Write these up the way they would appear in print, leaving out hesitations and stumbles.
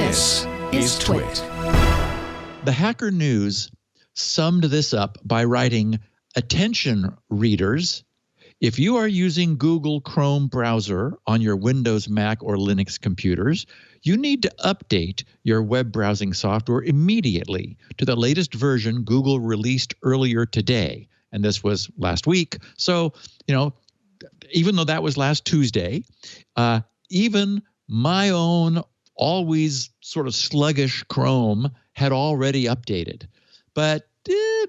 This is TWiT. The Hacker News summed this up by writing, "Attention readers, if you are using Google Chrome browser on your Windows, Mac, or Linux computers, you need to update your web browsing software immediately to the latest version Google released earlier today." And this was last week. So, even though that was last Tuesday, even my own always sort of sluggish Chrome had already updated. But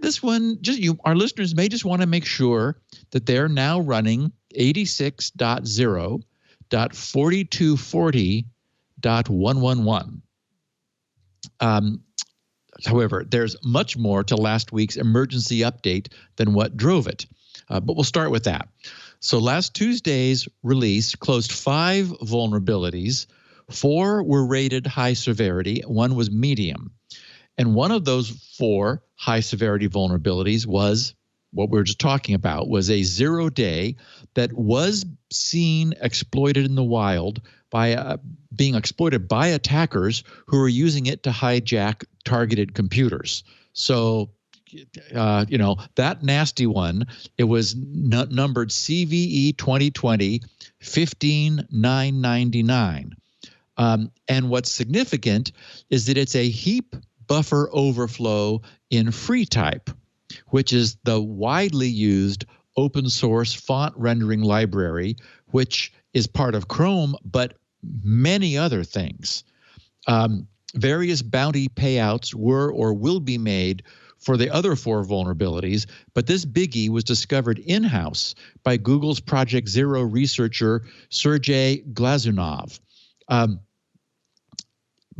this one, our listeners may just want to make sure that they're now running 86.0.4240.111. However, there's much more to last week's emergency update than what drove it. But we'll start with that. So last Tuesday's release closed 5 vulnerabilities. 4 were rated high severity. 1 was medium. And one of those 4 high severity vulnerabilities was what we were just talking about, was a 0-day that was seen exploited in the wild by being exploited by attackers who were using it to hijack targeted computers. So, that nasty one, it was numbered CVE 2020 15999. And what's significant is that it's a heap buffer overflow in free type, which is the widely used open source font rendering library, which is part of Chrome, but many other things. Various bounty payouts were or will be made for the other 4 vulnerabilities, but this biggie was discovered in-house by Google's Project Zero researcher Sergey Glazunov.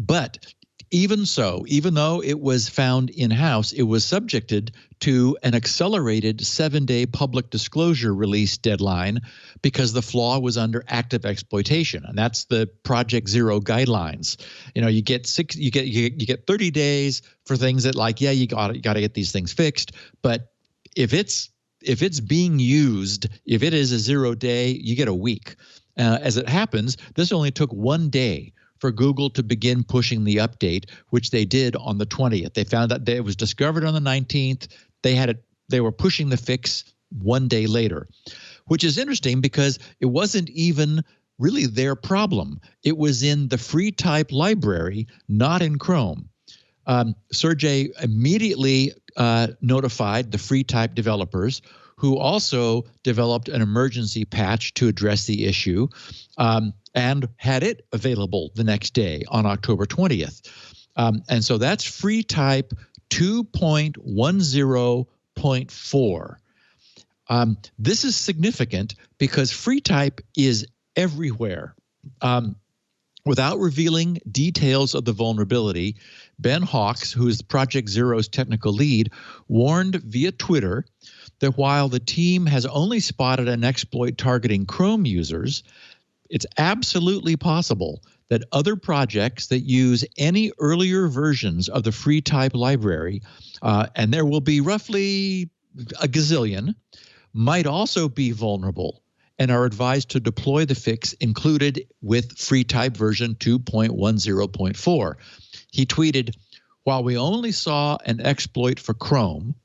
But even so, even though it was found in-house, it was subjected to an accelerated 7-day public disclosure release deadline because the flaw was under active exploitation, and that's the Project Zero guidelines. You get 30 days for things that, like, you got to get these things fixed, but if it's being used, if it is a 0-day, you get a week. As it happens, this only took 1 day for Google to begin pushing the update, which they did on the 20th. They found that it was discovered on the 19th. They were pushing the fix 1 day later, which is interesting because it wasn't even really their problem. It was in the free type library, not in Chrome. Sergey immediately notified the free type developers, who also developed an emergency patch to address the issue, and had it available the next day on October 20th. And so that's free type 2.10.4. This is significant because free type is everywhere. Without revealing details of the vulnerability, Ben Hawks, who is Project Zero's technical lead, warned via Twitter that while the team has only spotted an exploit targeting Chrome users, it's absolutely possible that other projects that use any earlier versions of the free type library, and there will be roughly a gazillion, might also be vulnerable and are advised to deploy the fix included with free type version 2.10.4. He tweeted, "While we only saw an exploit for Chrome,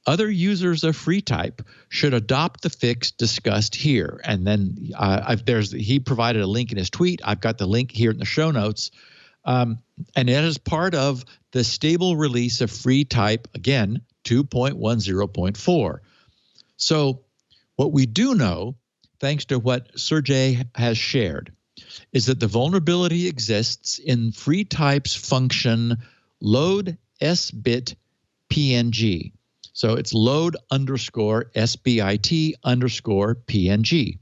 other users of free type should adopt the fix discussed here." And then he provided a link in his tweet. I've got the link here in the show notes. And it is part of the stable release of free type, again, 2.10.4. So what we do know, thanks to what Sergey has shared, is that the vulnerability exists in free type's function load sbit png. So it's load _SBIT _PNG,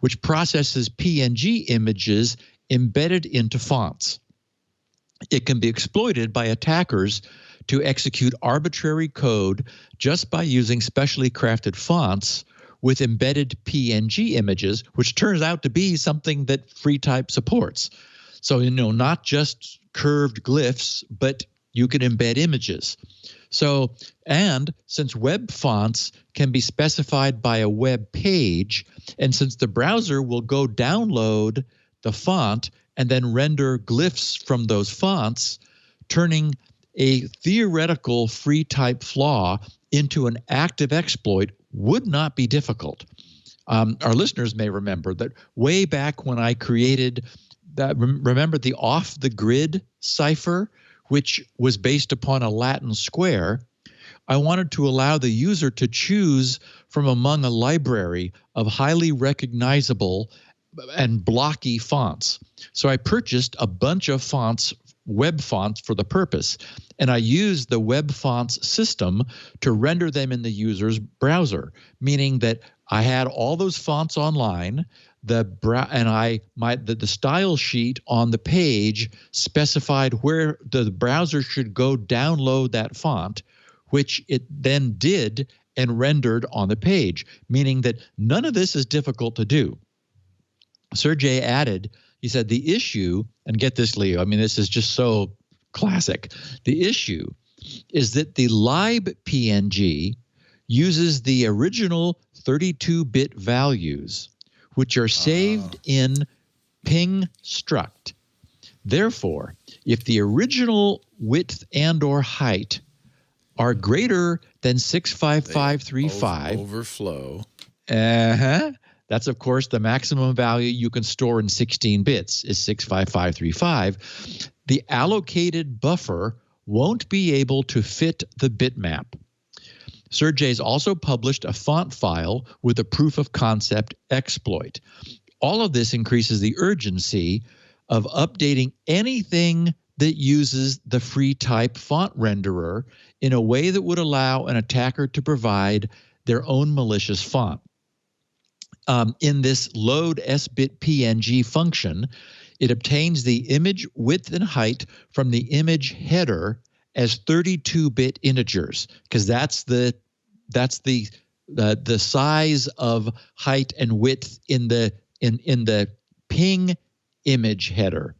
which processes PNG images embedded into fonts. It can be exploited by attackers to execute arbitrary code just by using specially crafted fonts with embedded PNG images, which turns out to be something that free type supports. So, not just curved glyphs, but you can embed images. So, and since web fonts can be specified by a web page, and since the browser will go download the font and then render glyphs from those fonts, turning a theoretical free type flaw into an active exploit would not be difficult. Our listeners may remember that way back when I created that, remember the off-the-grid cipher, which was based upon a Latin square. I wanted to allow the user to choose from among a library of highly recognizable and blocky fonts. So I purchased a bunch of fonts, web fonts, for the purpose, and I used the web fonts system to render them in the user's browser, meaning that I had all those fonts online. The style sheet on the page specified where the browser should go download that font, which it then did and rendered on the page, meaning that none of this is difficult to do. Sergey added, he said, the issue, and get this, Leo, I mean, this is just so classic. The issue is that the lib PNG uses the original 32-bit values, which are saved in ping struct. Therefore, if the original width and or height are greater than 65535, overflow. That's, of course, the maximum value you can store in 16 bits is 65535. The allocated buffer won't be able to fit the bitmap. Sergey's also published a font file with a proof of concept exploit. All of this increases the urgency of updating anything that uses the free type font renderer in a way that would allow an attacker to provide their own malicious font. In this load sbit PNG function, it obtains the image width and height from the image header as 32-bit integers, because that's the size of height and width in the ping image header.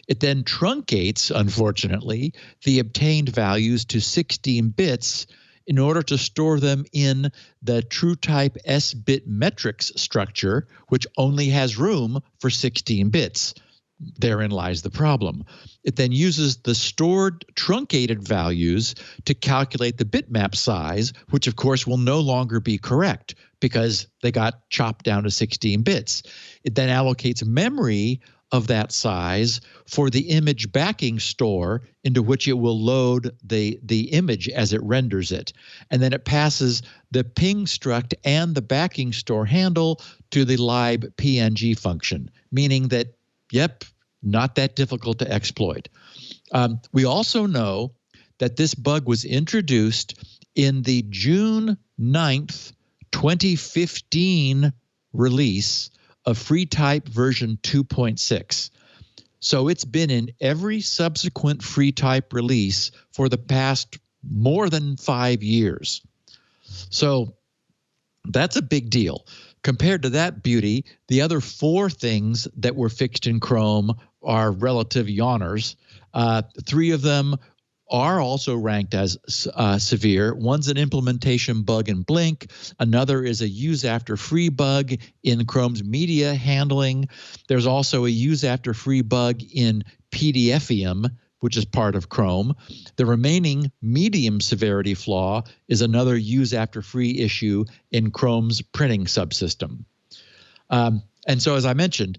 It then truncates, unfortunately, the obtained values to 16 bits in order to store them in the TrueType S-bit metrics structure, which only has room for 16 bits. Therein lies the problem. It then uses the stored truncated values to calculate the bitmap size, which of course will no longer be correct because they got chopped down to 16 bits. It then allocates memory of that size for the image backing store into which it will load the image as it renders it. And then it passes the ping struct and the backing store handle to the lib PNG function, meaning that, yep, not that difficult to exploit. We also know that this bug was introduced in the June 9th, 2015 release of FreeType version 2.6. So it's been in every subsequent FreeType release for the past more than 5 years. So that's a big deal. Compared to that beauty, the other 4 things that were fixed in Chrome are relative yawners. 3 of them are also ranked as severe. One's an implementation bug in Blink. Another is a use after free bug in Chrome's media handling. There's also a use after free bug in PDFium, which is part of Chrome. The remaining medium severity flaw is another use after free issue in Chrome's printing subsystem. And so, as I mentioned,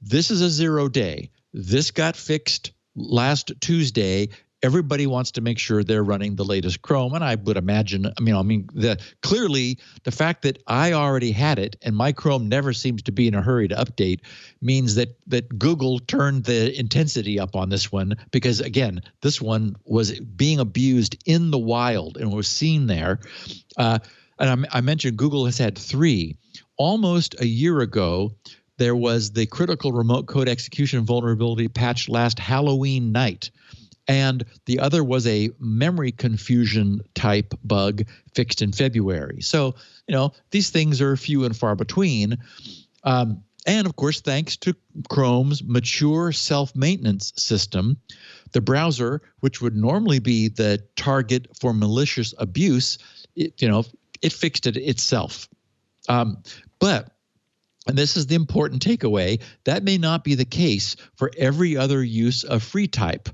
this is a 0 day. This got fixed last Tuesday. Everybody wants to make sure they're running the latest Chrome, and I would imagine, clearly the fact that I already had it and my Chrome never seems to be in a hurry to update means that Google turned the intensity up on this one, because again, this one was being abused in the wild and was seen there. And I mentioned Google has had 3. Almost a year ago, there was the critical remote code execution vulnerability patched last Halloween night. And the other was a memory confusion type bug fixed in February. So, these things are few and far between. And of course, thanks to Chrome's mature self-maintenance system, the browser, which would normally be the target for malicious abuse, it fixed it itself. But and this is the important takeaway, that may not be the case for every other use of free type.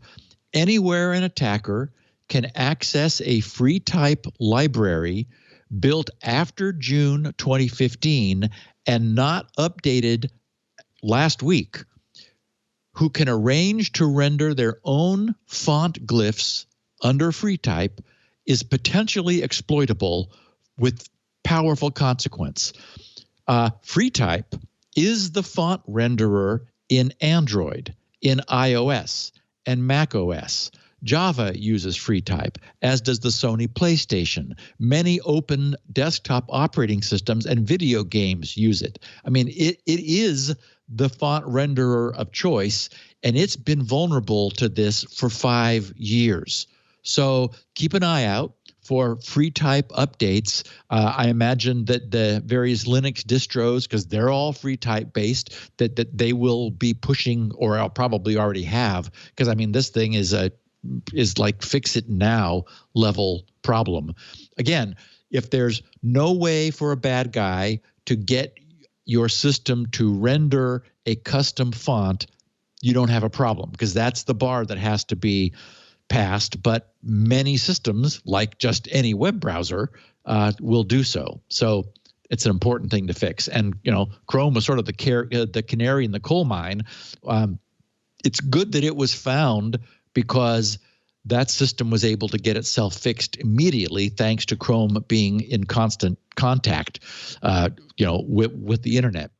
Anywhere an attacker can access a free type library built after June 2015 and not updated last week, who can arrange to render their own font glyphs under free type, is potentially exploitable with powerful consequence. Free type is the font renderer in Android, in iOS, and Mac OS. Java uses free type, as does the Sony PlayStation. Many open desktop operating systems and video games use it. I mean, it is the font renderer of choice, and it's been vulnerable to this for 5 years. So keep an eye out for free type updates. I imagine that the various Linux distros, because they're all free type based, that they will be pushing, or I'll probably already have, because I mean, this thing is like fix it now level problem. Again, if there's no way for a bad guy to get your system to render a custom font, you don't have a problem, because that's the bar that has to be passed. But many systems, like just any web browser, will do so. So it's an important thing to fix. And Chrome was sort of the canary in the coal mine. It's good that it was found, because that system was able to get itself fixed immediately, thanks to Chrome being in constant contact, with the internet.